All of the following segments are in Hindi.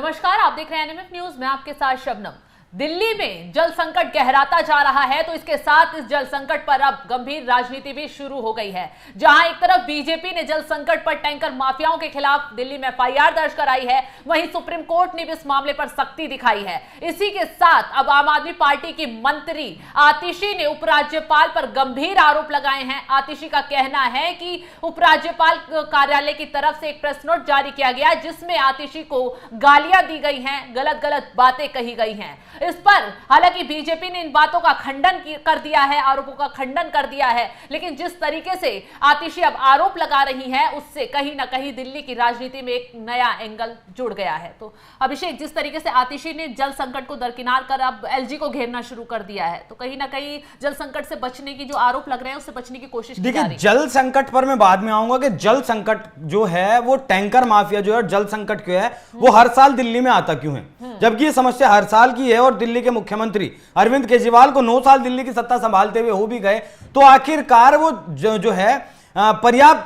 नमस्कार, आप देख रहे हैं एनएमएफ न्यूज। मैं आपके साथ शबनम। दिल्ली में जल संकट गहराता जा रहा है, तो इसके साथ इस जल संकट पर अब गंभीर राजनीति भी शुरू हो गई है। जहां एक तरफ बीजेपी ने जल संकट पर टैंकर माफियाओं के खिलाफ दिल्ली में एफआईआर दर्ज कराई है, वहीं सुप्रीम कोर्ट ने भी इस मामले पर सख्ती दिखाई है। इसी के साथ अब आम आदमी पार्टी की मंत्री आतिशी ने उपराज्यपाल पर गंभीर आरोप लगाए हैं। आतिशी का कहना है कि उपराज्यपाल कार्यालय की तरफ से एक प्रेस नोट जारी किया गया, जिसमें आतिशी को गालियां दी गई हैं, गलत गलत बातें कही गई हैं। इस पर हालांकि बीजेपी ने इन बातों का खंडन कर दिया है, आरोपों का खंडन कर दिया है, लेकिन जिस तरीके से आतिशी अब आरोप लगा रही हैं, उससे कहीं ना कहीं दिल्ली की राजनीति में एक नया एंगल जुड़ गया है। तो अभिषेक, जिस तरीके से आतिशी ने जल संकट को दरकिनार कर अब एलजी को घेरना शुरू कर दिया है, तो कहीं ना कहीं जल संकट से बचने की जो आरोप लग रहे हैं उससे बचने की कोशिश की जा रही है। जल संकट पर मैं बाद में आऊंगा कि जल संकट जो है वो टैंकर माफिया जो है, जल संकट क्यों है, वो हर साल दिल्ली में आता क्यों है, जबकि ये समस्या हर साल की है। और दिल्ली के मुख्यमंत्री अरविंद केजरीवाल को 9 साल दिल्ली की सत्ता संभालते हुए हो भी गए, तो आखिरकार वो जो है पर्याप्त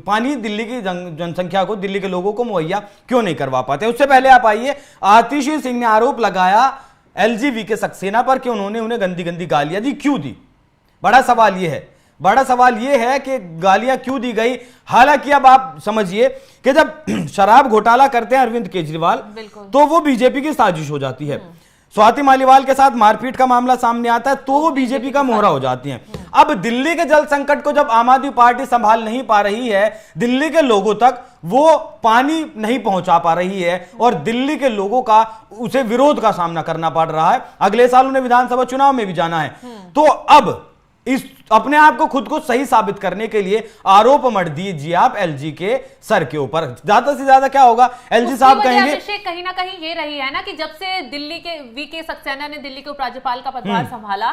पानी दिल्ली की जनसंख्या को, दिल्ली के लोगों को मुहैया क्यों नहीं करवा पाते। उससे पहले आप आइए, आतिशी सिंह ने आरोप लगाया एलजी वीके सक्सेना पर कि उन्होंने उन्हें गंदी गंदी गालियां दी। क्यों दी? बड़ा सवाल यह है कि गालियां क्यों दी गई। हालांकि अब आप समझिए कि जब शराब घोटाला करते हैं अरविंद केजरीवाल, तो वो बीजेपी की साजिश हो जाती है। स्वाति मालीवाल के साथ मारपीट का मामला सामने आता है, तो वो बीजेपी का मोहरा हो जाती हैं। अब दिल्ली के जल संकट को जब आम आदमी पार्टी संभाल नहीं पा रही है, दिल्ली के लोगों तक वो पानी नहीं पहुंचा पा रही है, और दिल्ली के लोगों का उसे विरोध का सामना करना पड़ रहा है। अगले साल उन्हें विधानसभा चुनाव में भी जाना है, तो अब इस अपने आप को खुद को सही साबित करने के लिए आरोप मत दीजिए आप एलजी के सर के ऊपर। ज्यादा से ज्यादा क्या होगा, एलजी साहब कहेंगे। कहीं ना कहीं ये रही है ना कि जब से दिल्ली के वीके सक्सेना ने दिल्ली के उपराज्यपाल का पदभार संभाला,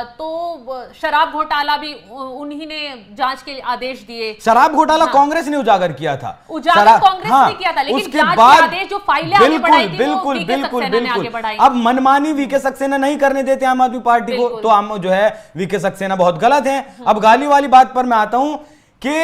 तो शराब घोटाला भी उन्हीं ने जांच के आदेश दिए। शराब घोटाला कांग्रेस ने उजागर किया था, कांग्रेस ने किया था, लेकिन जांच के आदेश जो फाइलें आगे बढ़ाई थी, बिल्कुल बिल्कुल बिल्कुल। अब मनमानी वीके सक्सेना नहीं करने देते आम आदमी पार्टी को, तो हम जो है वीके सक्सेना बहुत गलत है। अब गाली वाली बात पर मैं आता हूं कि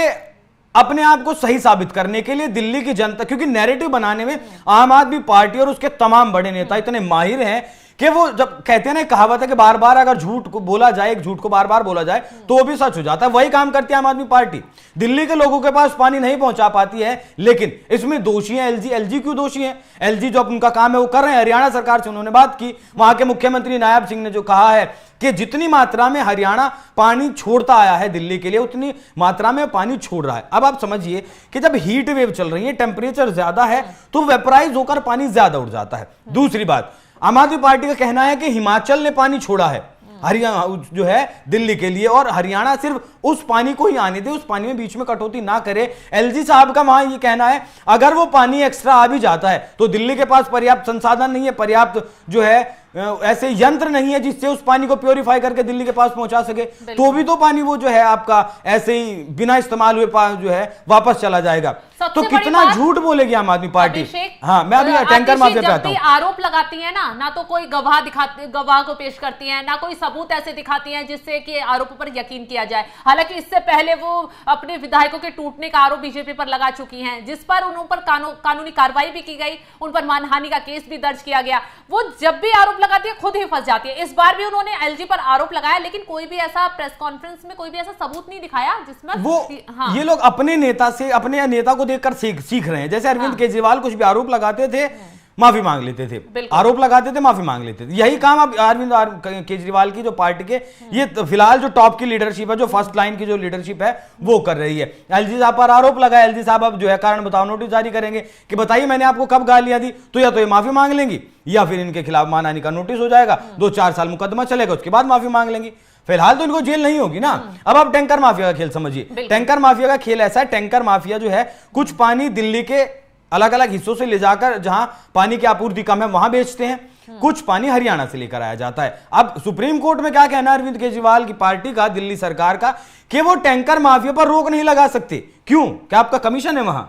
अपने आप को सही साबित करने के लिए दिल्ली की जनता, क्योंकि नैरेटिव बनाने में आम आदमी पार्टी और उसके तमाम बड़े नेता इतने माहिर हैं कि वो जब कहते हैं ना, कहावत है कि बार बार अगर झूठ को बोला जाए, एक झूठ को बार बार बोला जाए तो वो भी सच हो जाता है। वही काम करती है आम आदमी पार्टी। दिल्ली के लोगों के पास पानी नहीं पहुंचा पाती है, लेकिन इसमें दोषी है एलजी। एलजी क्यों दोषी है? एलजी जो उनका काम है वो कर रहे हैं। हरियाणा सरकार से उन्होंने बात की, वहां के मुख्यमंत्री नायब सिंह ने जो कहा है कि जितनी मात्रा में हरियाणा पानी छोड़ता आया है दिल्ली के लिए, उतनी मात्रा में पानी छोड़ रहा है। अब आप समझिए कि जब हीट वेव चल रही है, टेम्परेचर ज्यादा है, तो वेपराइज होकर पानी ज्यादा उड़ जाता है। दूसरी बात, आम आदमी पार्टी का कहना है कि हिमाचल ने पानी छोड़ा है हरियाणा जो है दिल्ली के लिए, और हरियाणा सिर्फ उस पानी को ही आने दे, उस पानी में बीच में कटौती ना करे। एलजी साहब का वहां ये कहना है, अगर वो पानी एक्स्ट्रा आ भी जाता है तो दिल्ली के पास पर्याप्त संसाधन नहीं है, पर्याप्त जो है ऐसे यंत्र नहीं है जिससे उस पानी को प्योरीफाई करके दिल्ली के पास पहुंचा सके, तो भी तो पानी वो जो है आपका ऐसे ही बिना इस्तेमाल हुए जो है वापस चला जाएगा। तो कितना झूठ बोलेगी आम आदमी पार्टी। हाँ, मैं अभी टैंकर माफिया पे आता हूं। आरोप लगाती है ना तो कोई गवाह को पेश करती है, ना कोई सबूत ऐसे दिखाती है जिससे कि आरोपों पर यकीन किया जाए। हालांकि इससे पहले वो अपने विधायकों के टूटने का आरोप बीजेपी पर लगा चुकी हैं, जिस पर उन पर कानूनी कार्रवाई भी की गई, उन पर मानहानि का केस भी दर्ज किया गया। वो जब भी आरोप लगाती है खुद ही फंस जाती है। इस बार भी उन्होंने एलजी पर आरोप लगाया, लेकिन कोई भी ऐसा प्रेस कॉन्फ्रेंस में कोई भी ऐसा सबूत नहीं दिखाया जिसमें वो ये लोग अपने नेता से, अपने नेता को देखकर सीख रहे हैं। जैसे अरविंद केजरीवाल कुछ भी आरोप लगाते थे, माफी मांग लेते थे, आरोप लगाते थे, माफी मांग लेते थे। यही काम अब अरविंद केजरीवाल की जो पार्टी के ये फिलहाल जो टॉप की लीडरशिप है, जो फर्स्ट लाइन की जो लीडरशिप है, वो कर रही है। एलजी साहब पर आरोप लगा, एलजी साहब अब जो है कारण बताओ नोटिस जारी करेंगे कि बताइए मैंने आपको कब गालियां दी, तो या तो ये माफी मांग लेंगी या फिर इनके खिलाफ मानहानि का नोटिस हो जाएगा, 2-4 साल मुकदमा चलेगा, उसके बाद माफी मांग लेंगी। फिलहाल तो इनको जेल नहीं होगी ना। अब आप टैंकर माफिया का खेल समझिए। टैंकर माफिया का खेल ऐसा है, टैंकर माफिया जो है कुछ पानी दिल्ली के अलग अलग हिस्सों से ले जाकर, जहां पानी की आपूर्ति कम है वहां बेचते हैं, कुछ पानी हरियाणा से लेकर आया जाता है। अब सुप्रीम कोर्ट में क्या कहना है अरविंद केजरीवाल की पार्टी का, दिल्ली सरकार का, कि वो टैंकर माफिया पर रोक नहीं लगा सकते। क्यों? क्या आपका कमीशन है वहां?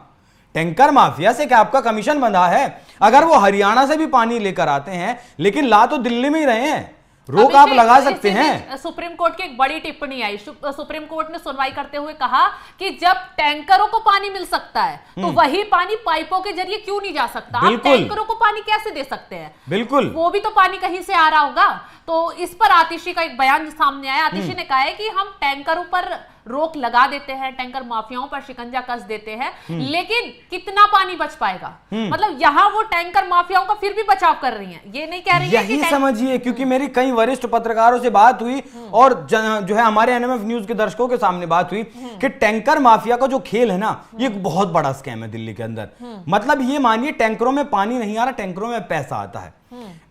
टैंकर माफिया से क्या आपका कमीशन बंधा है? अगर वो हरियाणा से भी पानी लेकर आते हैं, लेकिन ला तो दिल्ली में ही रहे हैं, रोक आप लगा सकते हैं। सुप्रीम कोर्ट की एक बड़ी टिप्पणी आई। सुप्रीम कोर्ट ने सुनवाई करते हुए कहा कि जब टैंकरों को पानी मिल सकता है तो वही पानी पाइपों के जरिए क्यों नहीं जा सकता? आप टैंकरों को पानी कैसे दे सकते हैं? बिल्कुल, वो भी तो पानी कहीं से आ रहा होगा। तो इस पर आतिशी का एक बयान सामने आया। आतिशी ने कहा है कि हम टैंकरों पर रोक लगा देते हैं, टैंकर माफियाओं पर शिकंजा कस देते हैं, लेकिन कितना पानी बच पाएगा? मतलब यहाँ वो टैंकर माफियाओं का फिर भी बचाव कर रही हैं, ये नहीं कह रही है। यही समझिए, क्योंकि मेरी कई वरिष्ठ पत्रकारों से बात हुई और जो है हमारे एनएमएफ न्यूज के दर्शकों के सामने बात हुई कि टैंकर माफिया का जो खेल है ना, ये एक बहुत बड़ा स्कैम है दिल्ली के अंदर। मतलब ये मानिए टैंकरों में पानी नहीं आ रहा, टैंकरों में पैसा आता है।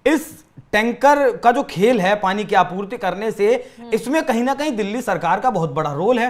इस टैंकर का जो खेल है पानी की आपूर्ति करने से, इसमें कहीं ना कहीं दिल्ली सरकार का बहुत बड़ा रोल है।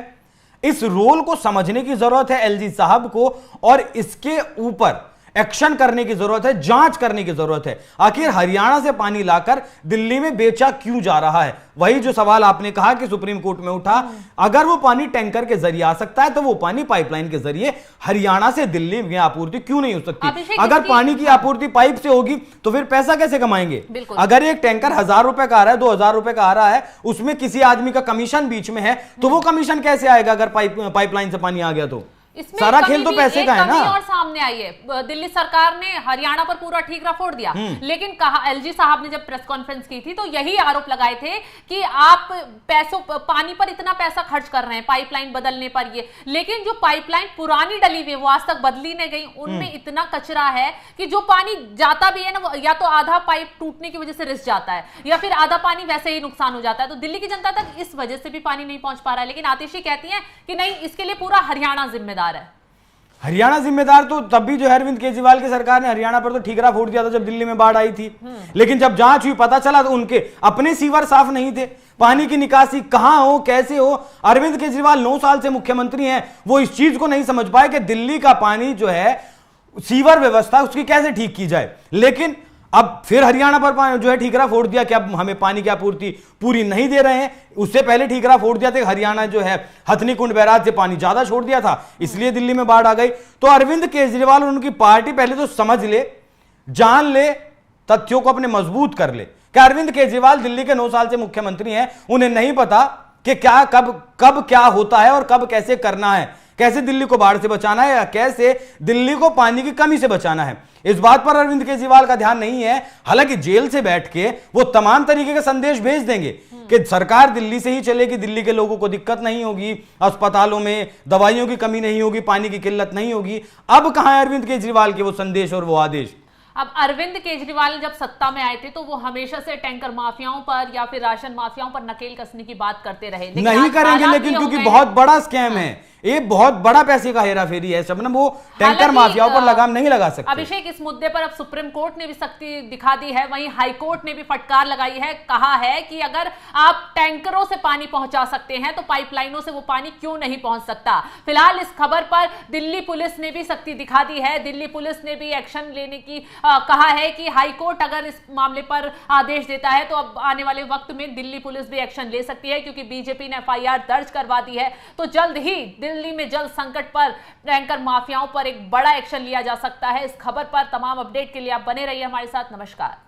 इस रोल को समझने की जरूरत है एलजी साहब को, और इसके ऊपर एक्शन करने की जरूरत है, जांच करने की जरूरत है। आखिर हरियाणा से पानी लाकर दिल्ली में बेचा क्यों जा रहा है? वही जो सवाल आपने कहा कि सुप्रीम कोर्ट में उठा, अगर वो पानी टैंकर के जरिए आ सकता है तो वो पानी पाइपलाइन के जरिए हरियाणा से दिल्ली में आपूर्ति क्यों नहीं हो सकती? अगर पानी की आपूर्ति पाइप से होगी तो फिर पैसा कैसे कमाएंगे? अगर एक टैंकर 1000 रुपए का आ रहा है, 2000 रुपए का आ रहा है, उसमें किसी आदमी का कमीशन बीच में है, तो वो कमीशन कैसे आएगा अगर पाइपलाइन से पानी आ गया? तो सारा खेल तो पैसे का है ना। और सामने आई है, दिल्ली सरकार ने हरियाणा पर पूरा ठीकरा फोड़ दिया, लेकिन कहा एलजी साहब ने जब प्रेस कॉन्फ्रेंस की थी तो यही आरोप लगाए थे कि आप पानी पर इतना पैसा खर्च कर रहे हैं पाइपलाइन बदलने पर, ये लेकिन जो पाइपलाइन पुरानी डली हुई वो आज तक बदली नहीं गई, उनमें इतना कचरा है कि जो पानी जाता भी है ना, या तो आधा पाइप टूटने की वजह से रिस जाता है या फिर आधा पानी वैसे ही नुकसान हो जाता है। तो दिल्ली की जनता तक इस वजह से भी पानी नहीं पहुंच पा रहा है। लेकिन आतिशी कहती है कि नहीं, इसके लिए पूरा हरियाणा जिम्मेदार है। हरियाणा जिम्मेदार तो तब भी जो है अरविंद केजरीवाल की सरकार ने हरियाणा पर तो ठीकरा फोड़ दिया था जब दिल्ली में बाढ़ आई थी। लेकिन जब जांच हुई पता चला तो उनके अपने सीवर साफ नहीं थे, पानी की निकासी कहां हो कैसे हो। अरविंद केजरीवाल 9 साल से मुख्यमंत्री हैं, वो इस चीज को नहीं समझ पाए कि दिल्ली का पानी जो है सीवर व्यवस्था उसकी कैसे ठीक की जाए। लेकिन अब फिर हरियाणा पर जो है ठीकरा फोड़ दिया कि अब हमें पानी की आपूर्ति पूरी नहीं दे रहे हैं। उससे पहले ठीकरा फोड़ दिया था हरियाणा जो है हथनी कुंड बैराज से पानी ज्यादा छोड़ दिया था, इसलिए दिल्ली में बाढ़ आ गई। तो अरविंद केजरीवाल और उनकी पार्टी पहले तो समझ ले, जान ले, तथ्यों को अपने मजबूत कर ले कि अरविंद केजरीवाल दिल्ली के 9 साल से मुख्यमंत्री हैं, उन्हें नहीं पता कि क्या कब क्या होता है और कब कैसे करना है, कैसे दिल्ली को बाढ़ से बचाना है या कैसे दिल्ली को पानी की कमी से बचाना है। इस बात पर अरविंद केजरीवाल का ध्यान नहीं है। हालांकि जेल से बैठ के वो तमाम तरीके के संदेश भेज देंगे कि सरकार दिल्ली से ही चलेगी, दिल्ली के लोगों को दिक्कत नहीं होगी, अस्पतालों में दवाइयों की कमी नहीं होगी, पानी की किल्लत नहीं होगी। अब कहां है अरविंद केजरीवाल के वो संदेश और वो आदेश? अब अरविंद केजरीवाल जब सत्ता में आए थे तो वो हमेशा से टैंकर माफियाओं पर या फिर राशन माफियाओं पर नकेल कसने की बात करते रहे। नहीं करेंगे, लेकिन क्योंकि बहुत बड़ा स्कैम है, ये बहुत बड़ा पैसे का हेरा फेरी है शबनम, वो टैंकर माफियाओं पर लगाम नहीं लगा सकते। अभिषेक, इस मुद्दे पर अब सुप्रीम कोर्ट ने भी सख्ती दिखा दी है, वहीं हाई कोर्ट ने भी फटकार लगाई है, कहा है कि अगर आप टैंकरों से पानी पहुंचा सकते हैं तो पाइपलाइनों से वो पानी क्यों नहीं पहुंच सकता। फिलहाल इस खबर पर दिल्ली पुलिस ने भी सख्ती दिखा दी है। दिल्ली पुलिस ने भी एक्शन लेने की कहा है कि हाई कोर्ट अगर इस मामले पर आदेश देता है तो अब आने वाले वक्त में दिल्ली पुलिस भी एक्शन ले सकती है, क्योंकि बीजेपी ने FIR दर्ज करवा दी है। तो जल्द ही दिल्ली में जल संकट पर, टैंकर माफियाओं पर एक बड़ा एक्शन लिया जा सकता है। इस खबर पर तमाम अपडेट के लिए आप बने रहिए हमारे साथ। नमस्कार।